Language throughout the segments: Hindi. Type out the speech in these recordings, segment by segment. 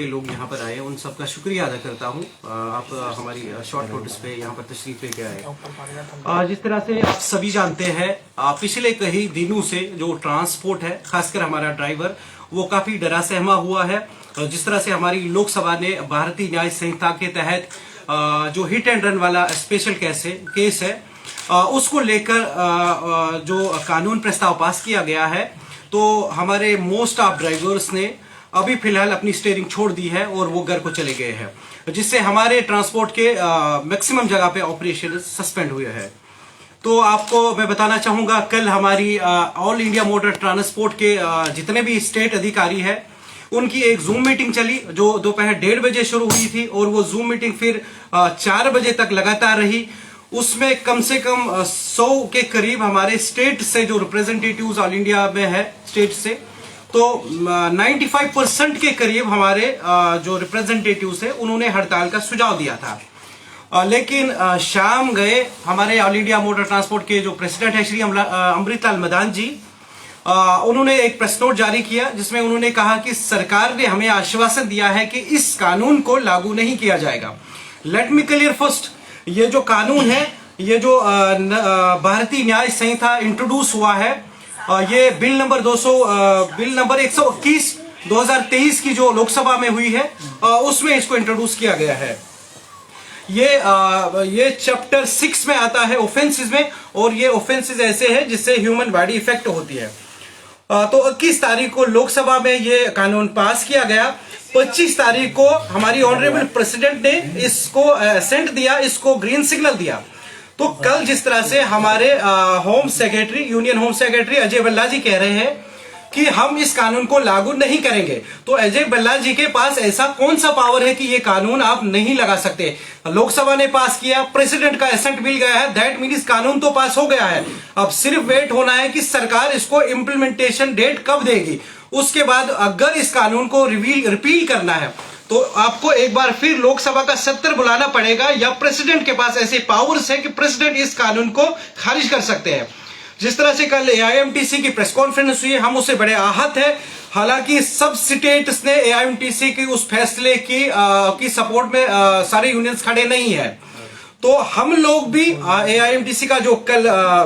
के लोग यहाँ पर आए, उन सबका शुक्रिया अदा करता हूँ। आप हमारी शॉर्ट नोटिस पे यहाँ पर तशरीफ लेके आए। जिस तरह से आप सभी जानते हैं, पिछले कई दिनों से जो ट्रांसपोर्ट है, खासकर हमारा ड्राइवर, वो काफी डरा सहमा हुआ है। जिस तरह से हमारी लोकसभा ने भारतीय न्याय संहिता के तहत जो हिट एंड रन वाला स्पेशल केस है उसको लेकर जो कानून प्रस्ताव पास किया गया है, तो हमारे मोस्ट ऑफ ड्राइवर्स ने अभी फिलहाल अपनी स्टीयरिंग छोड़ दी है और वो घर को चले गए हैं, जिससे हमारे ट्रांसपोर्ट के मैक्सिमम जगह पे ऑपरेशन सस्पेंड हुए हैं। तो आपको मैं बताना चाहूंगा, कल हमारी ऑल इंडिया मोटर ट्रांसपोर्ट के जितने भी स्टेट अधिकारी हैं, उनकी एक जूम मीटिंग चली जो दोपहर 1:30 बजे शुरू हुई थी और वो जूम मीटिंग फिर 4 बजे तक लगातार रही। उसमें कम से कम 100 के करीब हमारे स्टेट से जो रिप्रेजेंटेटिव्स ऑल इंडिया में है स्टेट से, तो 95% के करीब हमारे जो रिप्रेजेंटेटिव्स है उन्होंने हड़ताल का सुझाव दिया था। लेकिन शाम गए हमारे ऑल इंडिया मोटर ट्रांसपोर्ट के जो प्रेसिडेंट है श्री अमृतलाल मदान जी, उन्होंने एक प्रेस नोट जारी किया जिसमें उन्होंने कहा कि सरकार ने हमें आश्वासन दिया है कि इस कानून को लागू नहीं किया जाएगा। लेट मी क्लियर फर्स्ट, ये जो कानून है, ये जो भारतीय न्याय संहिता इंट्रोड्यूस हुआ है, ये बिल नंबर 121 2023 की जो लोकसभा में हुई है उसमें इसको इंट्रोड्यूस किया गया है। ये चैप्टर 6 में आता है ऑफेंसेस में, और ये ऑफेंसेस ऐसे हैं जिससे ह्यूमन बॉडी इफेक्ट होती है। तो 21 तारीख को लोकसभा में ये कानून पास किया गया। 25 तारीख को हमारी ऑनरेबल प्रेसिडेंट ने इसको असेंट दिया, इसको ग्रीन सिग्नल दिया। तो कल जिस तरह से हमारे home secretary, union home secretary Ajay Bhalla ji कह रहे हैं कि हम इस कानून को लागू नहीं करेंगे, तो अजय भल्ला जी के पास ऐसा कौन सा पावर है कि ये कानून आप नहीं लगा सकते? लोकसभा ने पास किया, प्रेसिडेंट का एसेंट मिल गया है, दैट मीन्स कानून तो पास हो गया है। अब सिर्फ वेट होना है कि सरकार इसको इम्प्लीमेंटेशन डेट कब देगी। उसके बाद अगर इस कानून को रिपील करना है तो आपको एक बार फिर लोकसभा का सत्र बुलाना पड़ेगा, या प्रेसिडेंट के पास ऐसे पावर्स है कि प्रेसिडेंट इस कानून को खारिज कर सकते हैं। जिस तरह से कल AIMTC की प्रेस कॉन्फ्रेंस हुई, हम उससे बड़े आहत है। हालांकि सब स्टेट्स ने AIMTC की उस फैसले की सपोर्ट में सारे यूनियंस खड़े नहीं है। तो हम लोग भी AIMTC का जो कल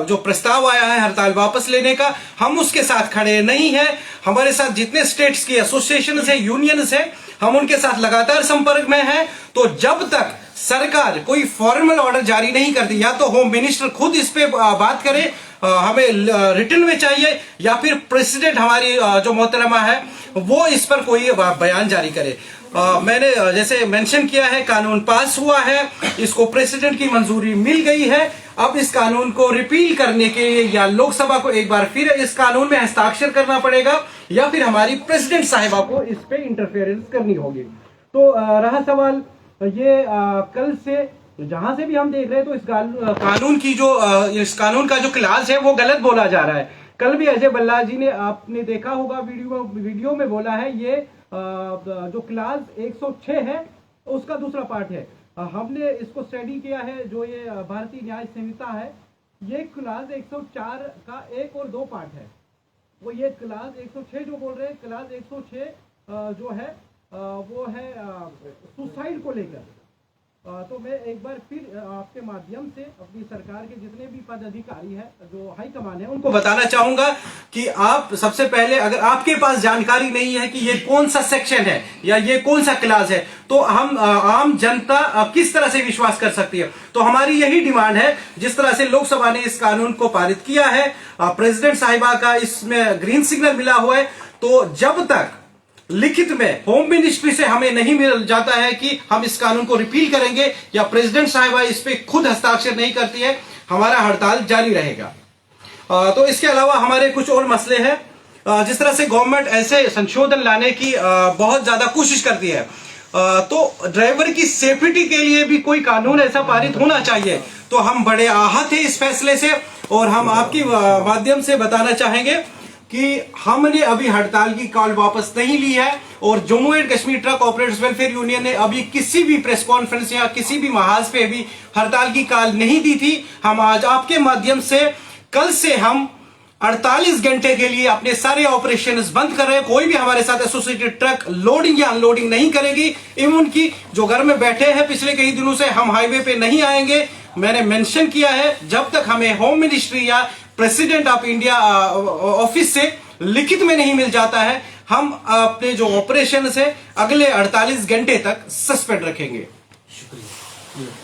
जो प्रस्ताव आया है हड़ताल वापस लेने का, हम उसके साथ खड़े नहीं है। हमारे साथ जितने स्टेट्स की एसोसिएशन है, यूनियंस है, हम उनके साथ लगातार संपर्क में हैं। तो जब तक सरकार कोई फॉर्मल ऑर्डर जारी नहीं करती, या तो होम मिनिस्टर खुद इस पे बात करे, हमें रिटन में चाहिए, या फिर प्रेसिडेंट हमारी जो मोहतरमा है वो इस पर कोई बयान जारी करे। मैंने जैसे मेंशन किया है, कानून पास हुआ है, इसको प्रेसिडेंट की मंजूरी मिल गई है। अब इस कानून को रिपील करने के लिए या लोकसभा को एक बार फिर इस कानून में हस्ताक्षर करना पड़ेगा, या फिर हमारी प्रेसिडेंट साहिबा को इस पे इंटरफेरेंस करनी होगी। तो रहा सवाल ये कल से जहां से भी हम देख रहे हैं, तो इस कानून का जो क्लास है वो गलत बोला जा रहा है। कल भी अजय भल्ला जी ने, आपने देखा होगा वीडियो में बोला है, ये जो क्लास 106 है उसका दूसरा पार्ट है। हमने इसको स्टडी किया है, जो ये भारतीय न्याय संहिता है, ये क्लास 104 का 1 और 2 पार्ट है। वो ये क्लास 106 जो बोल रहे हैं, क्लास 106 जो है वो है सुसाइड को लेकर। तो मैं एक बार फिर आपके माध्यम से अपनी सरकार के जितने भी पद अधिकारी है, जो हाई कमान है, उनको बताना चाहूंगा कि आप सबसे पहले, अगर आपके पास जानकारी नहीं है कि ये कौन सा सेक्शन है या ये कौन सा क्लास है, तो हम आम जनता किस तरह से विश्वास कर सकती है? तो हमारी यही डिमांड है, जिस तरह से लोकसभा ने इस कानून को पारित किया है, प्रेसिडेंट साहिबा का इसमें ग्रीन सिग्नल मिला हुआ है, तो जब तक लिखित में होम मिनिस्ट्री से हमें नहीं मिल जाता है कि हम इस कानून को रिपील करेंगे, या प्रेसिडेंट साहिबा इस पे खुद हस्ताक्षर नहीं करती है, हमारा हड़ताल जारी रहेगा। तो इसके अलावा हमारे कुछ और मसले हैं। जिस तरह से गवर्नमेंट ऐसे संशोधन लाने की बहुत ज्यादा कोशिश करती है, तो ड्राइवर की सेफ्टी के लिए भी कोई कानून ऐसा पारित होना चाहिए। तो हम बड़े आहत हैं इस फैसले से, और हम आपके माध्यम से बताना चाहेंगे कि हमने अभी हड़ताल की कॉल वापस नहीं ली है, और Jammu and Kashmir truck operators welfare union ने अभी किसी भी प्रेस कॉन्फ्रेंस या किसी भी महाज पे भी हड़ताल की कॉल नहीं दी थी। हम आज आपके माध्यम से कल से हम 48 घंटे के लिए अपने सारे ऑपरेशंस बंद कर रहे हैं। कोई भी हमारे साथ एसोसिएटेड ट्रक लोडिंग या अनलोडिंग नहीं करेगी। इवन की जो घर में बैठे हैं पिछले कई दिनों से, हम हाईवे पे नहीं आएंगे। मैंने मेंशन किया है, जब तक हमें होम मिनिस्ट्री या प्रेसिडेंट ऑफ इंडिया ऑफिस से लिखित में नहीं मिल जाता है, हम अपने जो ऑपरेशन है अगले 48 घंटे तक सस्पेंड रखेंगे। शुक्रिया।